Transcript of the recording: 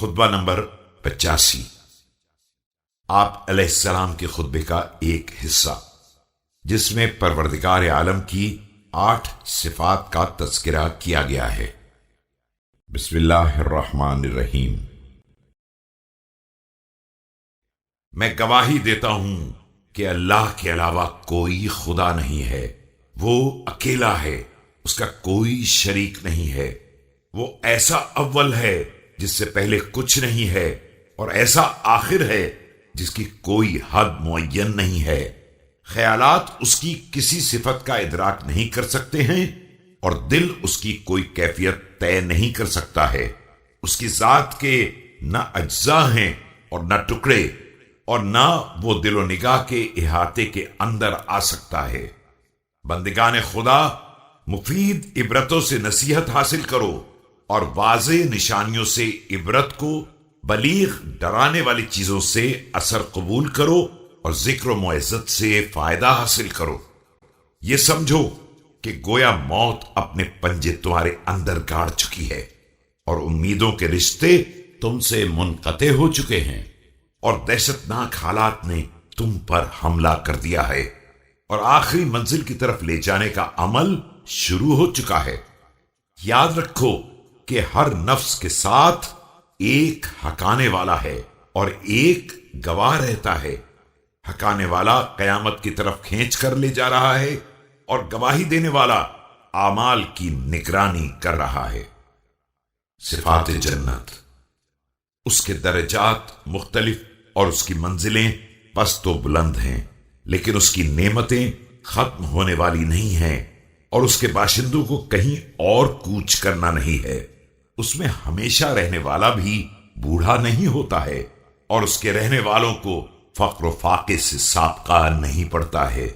خطبہ نمبر 85۔ آپ علیہ السلام کے خطبے کا ایک حصہ، جس میں پروردگار عالم کی 8 صفات کا تذکرہ کیا گیا ہے۔ بسم اللہ الرحمن الرحیم۔ میں گواہی دیتا ہوں کہ اللہ کے علاوہ کوئی خدا نہیں ہے، وہ اکیلا ہے، اس کا کوئی شریک نہیں ہے۔ وہ ایسا اول ہے جس سے پہلے کچھ نہیں ہے، اور ایسا آخر ہے جس کی کوئی حد معین نہیں ہے۔ خیالات اس کی کسی صفت کا ادراک نہیں کر سکتے ہیں، اور دل اس کی کوئی کیفیت طے نہیں کر سکتا ہے۔ اس کی ذات کے نہ اجزاء ہیں اور نہ ٹکڑے، اور نہ وہ دل و نگاہ کے احاطے کے اندر آ سکتا ہے۔ بندگان خدا، مفید عبرتوں سے نصیحت حاصل کرو، اور واضح نشانیوں سے عبرت کو، بلیغ ڈرانے والی چیزوں سے اثر قبول کرو، اور ذکر و معزت سے فائدہ حاصل کرو۔ یہ سمجھو کہ گویا موت اپنے پنجے تمہارے اندر گاڑ چکی ہے، اور امیدوں کے رشتے تم سے منقطع ہو چکے ہیں، اور دہشتناک حالات نے تم پر حملہ کر دیا ہے، اور آخری منزل کی طرف لے جانے کا عمل شروع ہو چکا ہے۔ یاد رکھو کہ ہر نفس کے ساتھ ایک حکانے والا ہے اور ایک گواہ رہتا ہے۔ حکانے والا قیامت کی طرف کھینچ کر لے جا رہا ہے، اور گواہی دینے والا اعمال کی نگرانی کر رہا ہے۔ صفات جنت، اس کے درجات مختلف اور اس کی منزلیں پست و بلند ہیں، لیکن اس کی نعمتیں ختم ہونے والی نہیں ہیں، اور اس کے باشندوں کو کہیں اور کوچ کرنا نہیں ہے۔ اس میں ہمیشہ رہنے والا بھی بوڑھا نہیں ہوتا ہے، اور اس کے رہنے والوں کو فقر و فاقے سے سابقہ نہیں پڑتا ہے۔